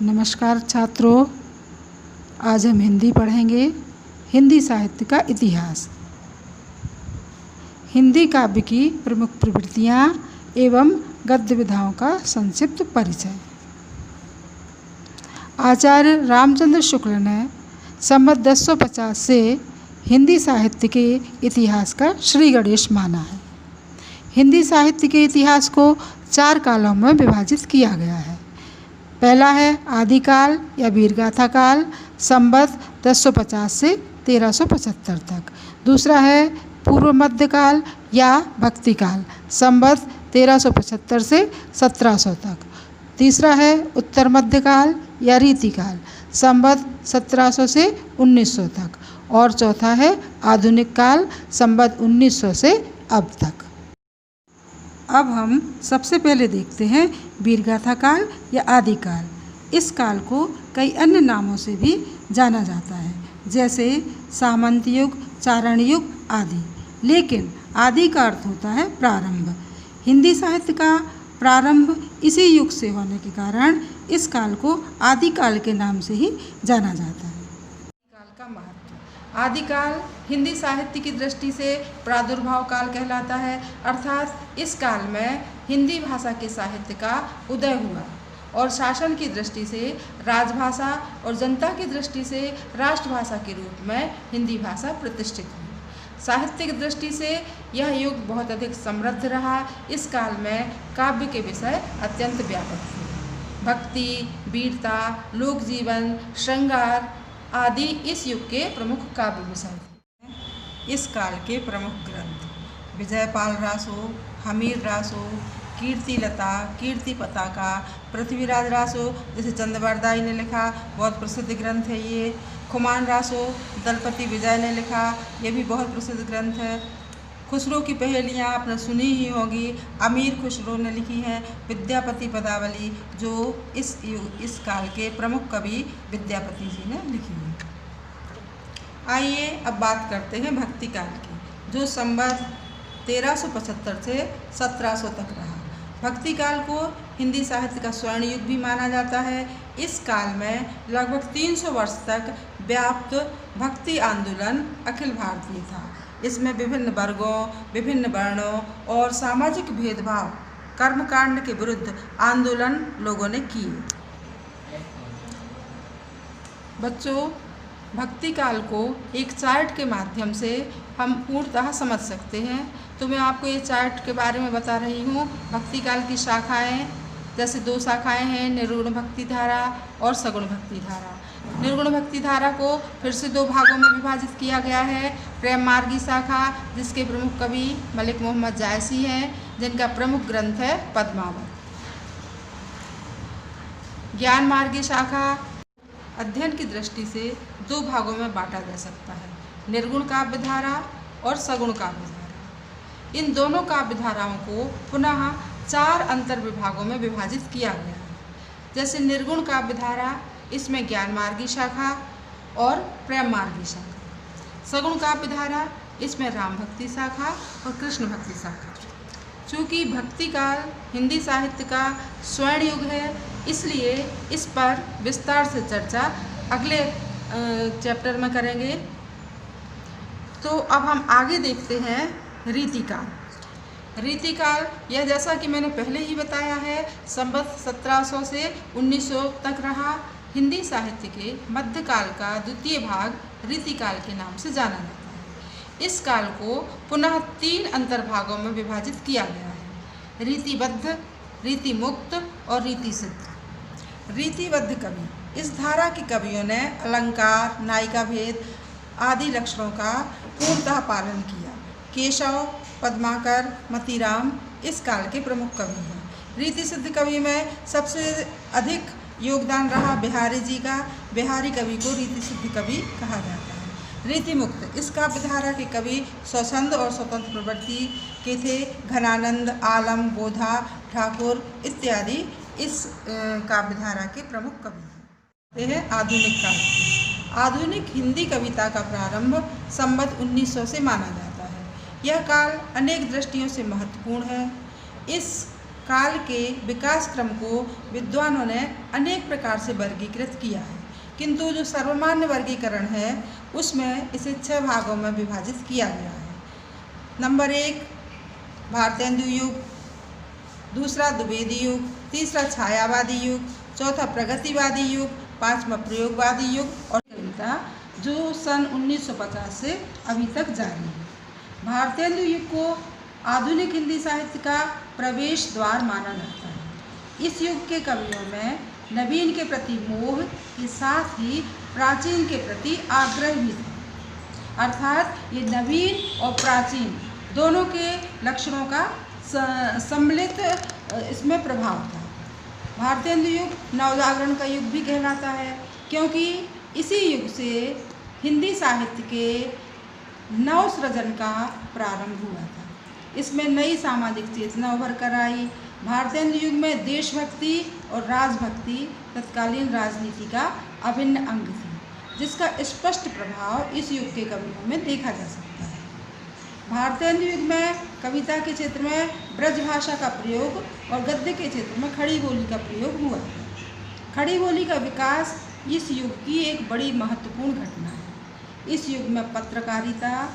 नमस्कार छात्रों, आज हम हिंदी पढ़ेंगे। हिंदी साहित्य का इतिहास। हिंदी काव्य की प्रमुख प्रवृत्तियाँ एवं गद्य विधाओं का संक्षिप्त परिचय। आचार्य रामचंद्र शुक्ल ने संवत 1050 से हिंदी साहित्य के इतिहास का श्री गणेश माना है। हिंदी साहित्य के इतिहास को 4 कालों में विभाजित किया गया है। पहला है आदिकाल या वीरगाथा काल, संवत 1050 से 1375 तक। दूसरा है पूर्व मध्यकाल या भक्ति काल, संवत 1375 से 1700 तक। तीसरा है उत्तर मध्यकाल या रीतिकाल, संवत 1700 से 1900 तक। और चौथा है आधुनिक काल, संवत 1900 से अब तक। अब हम सबसे पहले देखते हैं वीरगाथा काल या आदिकाल। इस काल को कई अन्य नामों से भी जाना जाता है, जैसे सामंत युग, चारण युग आदि। लेकिन आदि का अर्थ होता है प्रारंभ। हिंदी साहित्य का प्रारंभ इसी युग से होने के कारण इस काल को आदिकाल के नाम से ही जाना जाता है। काल का महत्व। आदिकाल हिंदी साहित्य की दृष्टि से प्रादुर्भाव काल कहलाता है, अर्थात इस काल में हिंदी भाषा के साहित्य का उदय हुआ और शासन की दृष्टि से राजभाषा और जनता की दृष्टि से राष्ट्रभाषा के रूप में हिंदी भाषा प्रतिष्ठित हुई। साहित्य की दृष्टि से यह युग बहुत अधिक समृद्ध रहा। इस काल में काव्य के विषय अत्यंत व्यापक थे। भक्ति, वीरता, लोक जीवन, श्रृंगार आदि इस युग के प्रमुख काव्य विषय थे। इस काल के प्रमुख ग्रंथ विजयपाल रासो, हमीर रासो, कीर्ति लता, कीर्ति पताका, पृथ्वीराज रासो जैसे चंद्रवरदाई ने लिखा, बहुत प्रसिद्ध ग्रंथ है ये। खुमान रासो दलपति विजय ने लिखा, ये भी बहुत प्रसिद्ध ग्रंथ है। खुसरो की पहेलियाँ आपने सुनी ही होगी, अमीर खुसरो ने लिखी है। विद्यापति पदावली जो इस काल के प्रमुख कवि विद्यापति जी ने लिखी है। आइए अब बात करते हैं भक्ति काल की, जो संवत 1375 से 1700 तक रहा। भक्ति काल को हिंदी साहित्य का स्वर्ण युग भी माना जाता है। इस काल में लगभग 300 वर्ष तक व्याप्त भक्ति आंदोलन अखिल भारतीय था। इसमें विभिन्न वर्गों, विभिन्न वर्णों और सामाजिक भेदभाव, कर्मकांड के विरुद्ध आंदोलन लोगों ने किए। बच्चों, भक्ति काल को एक चार्ट के माध्यम से हम पूर्णतः समझ सकते हैं, तो मैं आपको ये चार्ट के बारे में बता रही हूँ। भक्ति काल की शाखाएं, जैसे 2 शाखाएं हैं, निर्गुण भक्ति धारा और सगुण भक्ति धारा। निर्गुण भक्ति धारा को फिर से 2 भागों में विभाजित किया गया है। प्रेम मार्गी शाखा, जिसके प्रमुख कवि मलिक मोहम्मद जायसी हैं, जिनका प्रमुख ग्रंथ है पद्मावत। ज्ञान मार्गी शाखा अध्ययन की दृष्टि से 2 भागों में बांटा जा सकता है, निर्गुण काव्य धारा और सगुण काव्य धारा। इन दोनों काव्य धाराओं को पुनः 4 अंतर विभागों में विभाजित किया गया है। जैसे निर्गुण काव्य धारा, इसमें ज्ञान मार्गी शाखा और प्रेम मार्गी शाखा। सगुण काव्य धारा, इसमें राम भक्ति शाखा और कृष्ण भक्ति शाखा। चूँकि भक्ति काल हिंदी साहित्य का स्वर्ण युग है, इसलिए इस पर विस्तार से चर्चा अगले चैप्टर में करेंगे। तो अब हम आगे देखते हैं रीतिकाल। रीतिकाल यह, जैसा कि मैंने पहले ही बताया है, संवत 1700 से 1900 तक रहा। हिंदी साहित्य के मध्यकाल का द्वितीय भाग रीतिकाल के नाम से जाना जाता है। इस काल को पुनः 3 अंतर्भागों में विभाजित किया गया है, रीतिबद्ध, रीतिमुक्त और रीतिसिद्ध। रीतिबद्ध कवि, इस धारा के कवियों ने अलंकार, नायिका भेद आदि लक्षणों का पूर्णतः पालन किया। केशव, पद्माकर, मतीराम इस काल के प्रमुख कवि हैं। रीतिसिद्ध कवि में सबसे अधिक योगदान रहा बिहारी जी का। बिहारी कवि को रीतिसिद्ध कवि कहा जाता है। रीतिमुक्त, इस काव्य धारा के कवि स्वच्छंद और स्वतंत्र प्रवृत्ति के थे। घनानंद, आलम, बोधा, ठाकुर इत्यादि इस काव्य धारा के प्रमुख कवि हैं। यह है आधुनिक काल। आधुनिक हिंदी कविता का प्रारंभ संवत 1900 से माना जाता है। यह काल अनेक दृष्टियों से महत्वपूर्ण है। इस काल के विकास क्रम को विद्वानों ने अनेक प्रकार से वर्गीकृत किया है, किंतु जो सर्वमान्य वर्गीकरण है उसमें इसे 6 भागों में विभाजित किया गया है। नंबर 1 भारतेंदु युग, दूसरा द्विवेदी युग, तीसरा छायावादी युग, चौथा प्रगतिवादी युग, पांचवा प्रयोगवादी युग और कविता जो सन 1950 से अभी तक जारी है। भारतेंदु युग को आधुनिक हिंदी साहित्य का प्रवेश द्वार माना जाता है। इस युग के कवियों में नवीन के प्रति मोह के साथ ही प्राचीन के प्रति आग्रह भी था, अर्थात ये नवीन और प्राचीन दोनों के लक्षणों का सम्मिलित इसमें प्रभाव था। भारतेंदु युग नवजागरण का युग भी कहलाता है, क्योंकि इसी युग से हिंदी साहित्य के नव सृजन का प्रारंभ हुआ था। इसमें नई सामाजिक चेतना उभर कर आई। भारतेंदु युग में देशभक्ति और राजभक्ति तत्कालीन राजनीति का अभिन्न अंग थी, जिसका स्पष्ट प्रभाव इस युग के कवियों में देखा जा सकता है। भारतेंदु युग में कविता के क्षेत्र में ब्रज भाषा का प्रयोग और गद्य के क्षेत्र में खड़ी बोली का प्रयोग हुआ है। खड़ी बोली का विकास इस युग की एक बड़ी महत्वपूर्ण घटना है। इस युग में पत्रकारिता,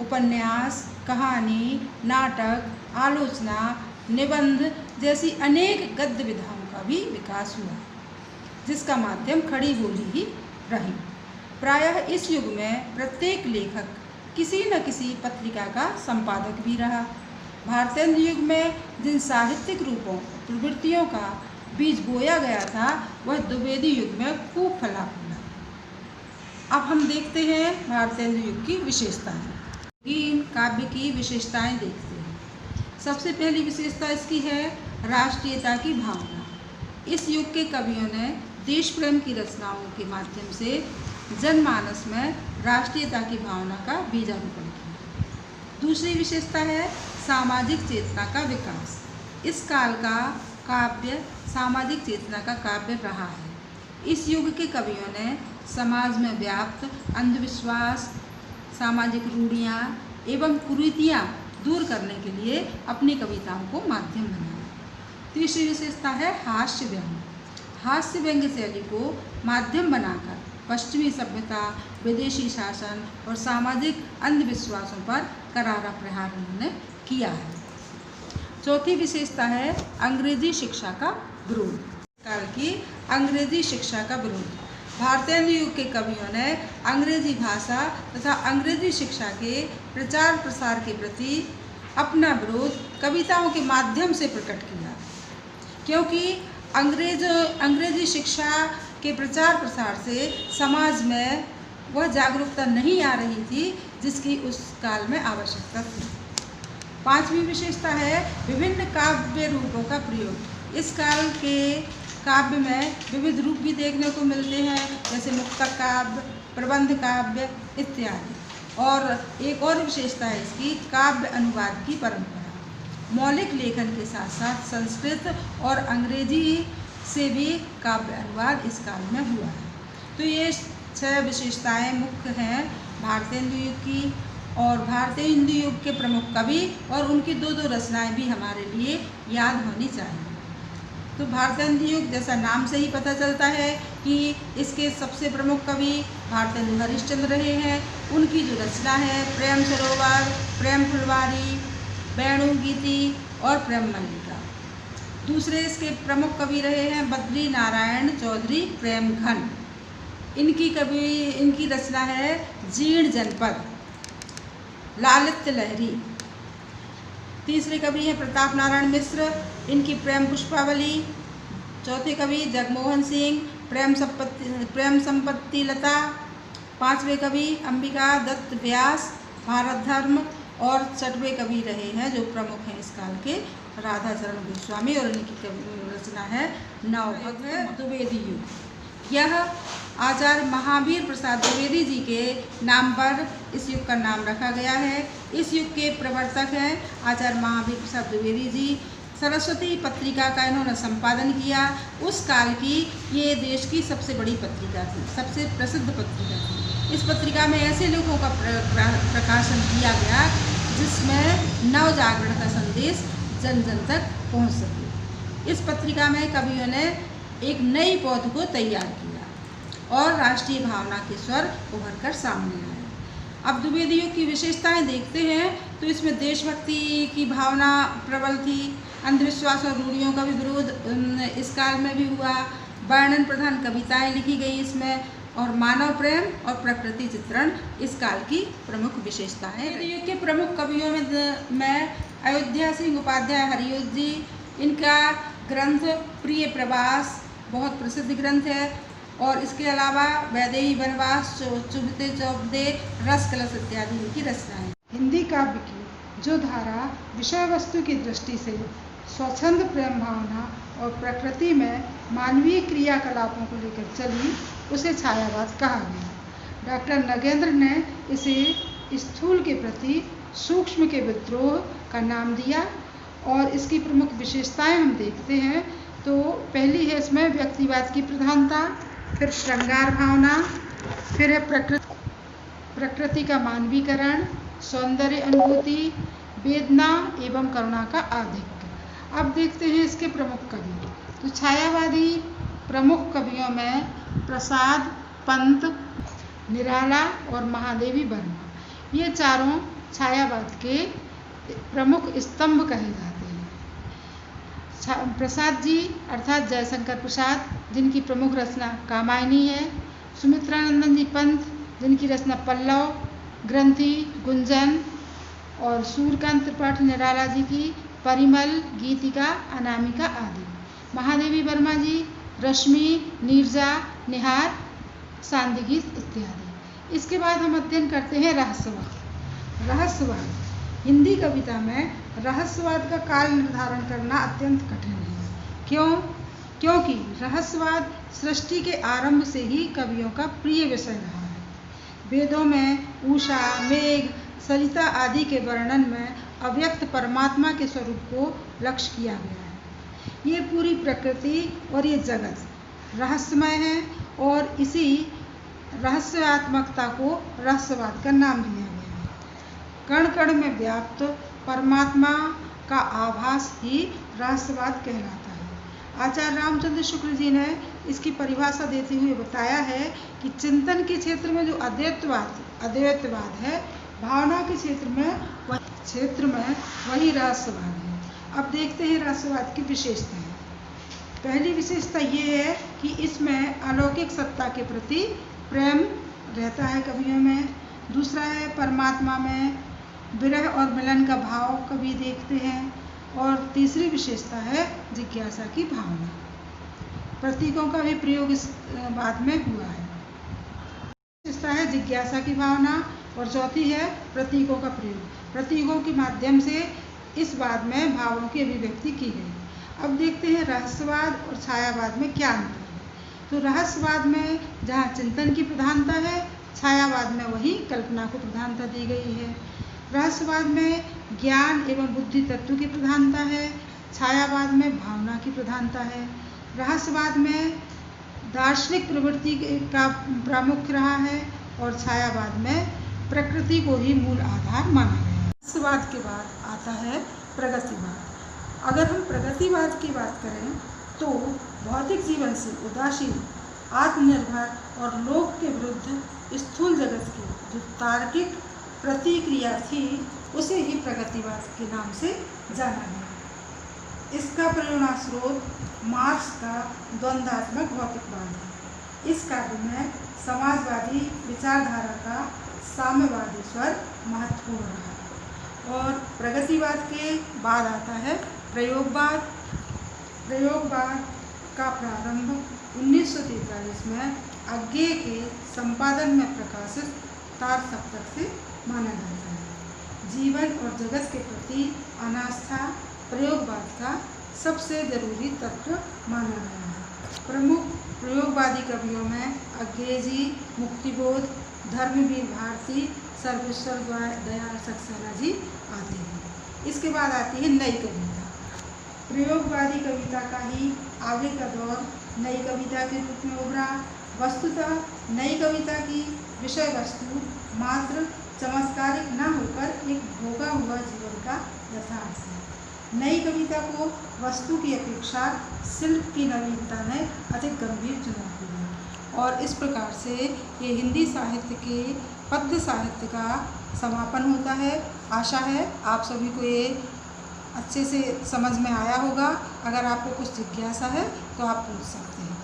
उपन्यास, कहानी, नाटक, आलोचना, निबंध जैसी अनेक गद्य विधाओं का भी विकास हुआ, जिसका माध्यम खड़ी बोली ही रही। प्रायः इस युग में प्रत्येक लेखक किसी न किसी पत्रिका का संपादक भी रहा। भारतेंदु युग में जिन साहित्यिक रूपों प्रवृत्तियों का बीज बोया गया था वह द्विवेदी युग में खूब फला फूला। अब हम देखते हैं भारतेंदु युग की विशेषताएं। काव्य की विशेषताएं देखते हैं। सबसे पहली विशेषता इसकी है राष्ट्रीयता की भावना। इस युग के कवियों ने देश प्रेम की रचनाओं के माध्यम से जनमानस में राष्ट्रीयता की भावना का बीजारोपण किया। दूसरी विशेषता है सामाजिक चेतना का विकास। इस काल का काव्य सामाजिक चेतना का काव्य रहा है। इस युग के कवियों ने समाज में व्याप्त अंधविश्वास, सामाजिक रूढ़ियाँ एवं कुरीतियाँ दूर करने के लिए अपनी कविताओं को माध्यम बनाया। तीसरी विशेषता है हास्य व्यंग्य। हास्य व्यंग्य शैली को माध्यम बनाकर पश्चिमी सभ्यता, विदेशी शासन और सामाजिक अंधविश्वासों पर करारा प्रहार उन्होंने किया है। चौथी विशेषता है अंग्रेजी शिक्षा का विरोध। काल की अंग्रेजी शिक्षा का विरोध। भारतेंदु युग के कवियों ने अंग्रेजी भाषा तथा अंग्रेजी शिक्षा के प्रचार प्रसार के प्रति अपना विरोध कविताओं के माध्यम से प्रकट किया, क्योंकि अंग्रेजी शिक्षा के प्रचार प्रसार से समाज में वह जागरूकता नहीं आ रही थी जिसकी उस काल में आवश्यकता थी। पांचवी विशेषता है विभिन्न काव्य रूपों का प्रयोग। इस काल के काव्य में विविध रूप भी देखने को मिलते हैं, जैसे मुक्तक काव्य, प्रबंध काव्य इत्यादि। और एक और विशेषता है इसकी काव्य अनुवाद की परंपरा। मौलिक लेखन के साथ साथ संस्कृत और अंग्रेजी से भी काव्य अनुवाद इस काल में हुआ है। तो ये 6 विशेषताएं मुख्य हैं भारतेंदु युग की। और भारतेंदु युग के प्रमुख कवि और उनकी 2 रचनाएं भी हमारे लिए याद होनी चाहिए। तो भारतेंदु युग जैसा नाम से ही पता चलता है कि इसके सबसे प्रमुख कवि भारतेंदु हरिश्चंद्र रहे हैं। उनकी जो रचना है प्रेम सरोवर, प्रेम फुलवारी, वेणु गीति और प्रेम मल्लिका। दूसरे इसके प्रमुख कवि रहे हैं बद्री नारायण चौधरी प्रेमघन। इनकी रचना है जीर्ण जनपद, लालित्य लहरी। तीसरे कवि हैं प्रताप नारायण मिश्र, इनकी प्रेम पुष्पावली। चौथे कवि जगमोहन सिंह, प्रेम संपत्ति लता। पांचवें कवि अंबिका दत्त व्यास, भारत धर्म। और छठवें कवि रहे हैं जो प्रमुख हैं इस काल के राधाचरण गोस्वामी, और इनकी रचना है नवभद्र द्विवेदी युग। यह आचार्य महावीर प्रसाद द्विवेदी जी के नाम पर इस युग का नाम रखा गया है। इस युग के प्रवर्तक हैं आचार्य महावीर प्रसाद द्विवेदी जी। सरस्वती पत्रिका का इन्होंने संपादन किया। उस काल की ये देश की सबसे बड़ी पत्रिका थी, सबसे प्रसिद्ध पत्रिका थी। इस पत्रिका में ऐसे लोगों का प्रकाशन किया गया जिसमें नव जागरण का संदेश जन जन तक पहुँच सके। इस पत्रिका में कवियों ने एक नई पौध को तैयार किया और राष्ट्रीय भावना के स्वर उभर कर सामने आए। अब द्विवेदी युग की विशेषताएं देखते हैं तो इसमें देशभक्ति की भावना प्रबल थी, अंधविश्वास और रूढ़ियों का भी विरोध इस काल में भी हुआ, वर्णन प्रधान कविताएं लिखी गई इसमें, और मानव प्रेम और प्रकृति चित्रण इस काल की प्रमुख विशेषता है। द्विवेदी युग के प्रमुख कवियों में अयोध्या सिंह उपाध्याय हरियोध जी, इनका ग्रंथ प्रिय प्रवास बहुत प्रसिद्ध ग्रंथ है, और इसके अलावा वैदेही वनवास, चुभते चौबदे, रस कलश इत्यादि इनकी रचनाएं। हिंदी काव्य की जो धारा विषय वस्तु की दृष्टि से स्वच्छंद प्रेम भावना और प्रकृति में मानवीय क्रियाकलापों को लेकर चली, उसे छायावाद कहा गया। डॉक्टर नगेंद्र ने इसे स्थूल के प्रति सूक्ष्म के विद्रोह का नाम दिया, और इसकी प्रमुख विशेषताएं हम देखते हैं तो पहली है इसमें व्यक्तिवाद की प्रधानता, फिर श्रृंगार भावना, फिर है प्रकृति का मानवीकरण, सौंदर्य अनुभूति, वेदना एवं करुणा का आधिक्य। अब देखते हैं इसके प्रमुख कवि। तो छायावादी प्रमुख कवियों में प्रसाद, पंत, निराला और महादेवी वर्मा, ये चारों छायावाद के प्रमुख स्तंभ कहे जाते हैं। प्रसाद जी अर्थात जयशंकर प्रसाद, जिनकी प्रमुख रचना कामायनी है। सुमित्रानंदन जी पंत, जिनकी रचना पल्लव, ग्रंथि, गुंजन, और सूर्यकांत त्रिपाठी निराला जी की परिमल, गीतिका, अनामिका आदि। महादेवी वर्मा जी रश्मि, नीरजा, निहार, सांदी गीत इत्यादि। इसके बाद हम अध्ययन करते हैं रहस्यवाद। रहस्यवाद हिंदी कविता में रहस्यवाद का काल निर्धारण करना अत्यंत कठिन है। क्योंकि रहस्यवाद सृष्टि के आरंभ से ही कवियों का प्रिय विषय रहा है। वेदों में उषा, मेघ, सरिता आदि के वर्णन में अव्यक्त परमात्मा के स्वरूप को लक्ष्य किया गया है। ये पूरी प्रकृति और ये जगत रहस्यमय है, और इसी रहस्यात्मकता को रहस्यवाद का नाम दिया गया है। कण कण में व्याप्त परमात्मा का आभास ही रहस्यवाद कहलाता है। आचार्य रामचंद्र शुक्ल जी ने इसकी परिभाषा देते हुए बताया है कि चिंतन के क्षेत्र में जो अद्वैतवाद है, भावना के क्षेत्र में वही रहस्यवाद है। अब देखते हैं रहस्यवाद की विशेषताएं। पहली विशेषता ये है कि इसमें अलौकिक सत्ता के प्रति प्रेम रहता है कवियों में। दूसरा है परमात्मा में विरह और मिलन का भाव कवि देखते हैं। और तीसरी विशेषता है जिज्ञासा की भावना। प्रतीकों का भी प्रयोग इस बाद में हुआ है। विशेषता है जिज्ञासा की भावना, और चौथी है प्रतीकों का प्रयोग। प्रतीकों के माध्यम से इस बाद में भावों की अभिव्यक्ति की गई। अब देखते हैं रहस्यवाद और छायावाद में क्या अंतर है। तो रहस्यवाद में जहाँ चिंतन की प्रधानता है, छायावाद में वही कल्पना को प्रधानता दी गई है। रहस्यवाद में ज्ञान एवं बुद्धि तत्व की प्रधानता है, छायावाद में भावना की प्रधानता है। रहस्यवाद में दार्शनिक प्रवृत्ति का प्रामुख्य रहा है, और छायावाद में प्रकृति को ही मूल आधार माना गया है। रहस्यवाद के बाद आता है प्रगतिवाद। अगर हम प्रगतिवाद की बात करें तो भौतिक जीवन से उदासीन, आत्मनिर्भर और लोक के विरुद्ध स्थूल जगत की जो तार्किक प्रतिक्रिया थी, उसे ही प्रगतिवाद के नाम से जाना गया। इसका प्रेरणा स्रोत मार्क्स का द्वंद्वात्मक भौतिकवाद है। इस काव्य में समाजवादी विचारधारा का साम्यवादी स्वर महत्वपूर्ण रहा। और प्रगतिवाद के बाद आता है प्रयोगवाद। प्रयोगवाद का प्रारंभ 1943 में अज्ञेय के संपादन में प्रकाशित तार सप्तक से माना जाता है। जीवन और जगत के प्रति अनास्था प्रयोगवाद का सबसे जरूरी तत्व माना गया है। प्रमुख प्रयोगवादी कवियों में अज्ञेय जी, मुक्तिबोध, धर्मवीर भारती, सर्वेश्वर दयाल सक्सेना जी आते हैं। इसके बाद आती है नई कविता। प्रयोगवादी कविता का ही आगे का दौर नई कविता के रूप में उभरा। वस्तुतः नई कविता की विषय वस्तु मात्र चमत्कारिक न होकर एक भोगा हुआ जीवन का यथार्थ है। नई कविता को वस्तु की अपेक्षा शिल्प की नवीनता में अधिक गंभीर चुनौती है। और इस प्रकार से ये हिंदी साहित्य के पद्य साहित्य का समापन होता है। आशा है आप सभी को ये अच्छे से समझ में आया होगा। अगर आपको कुछ जिज्ञासा है तो आप पूछ सकते हैं।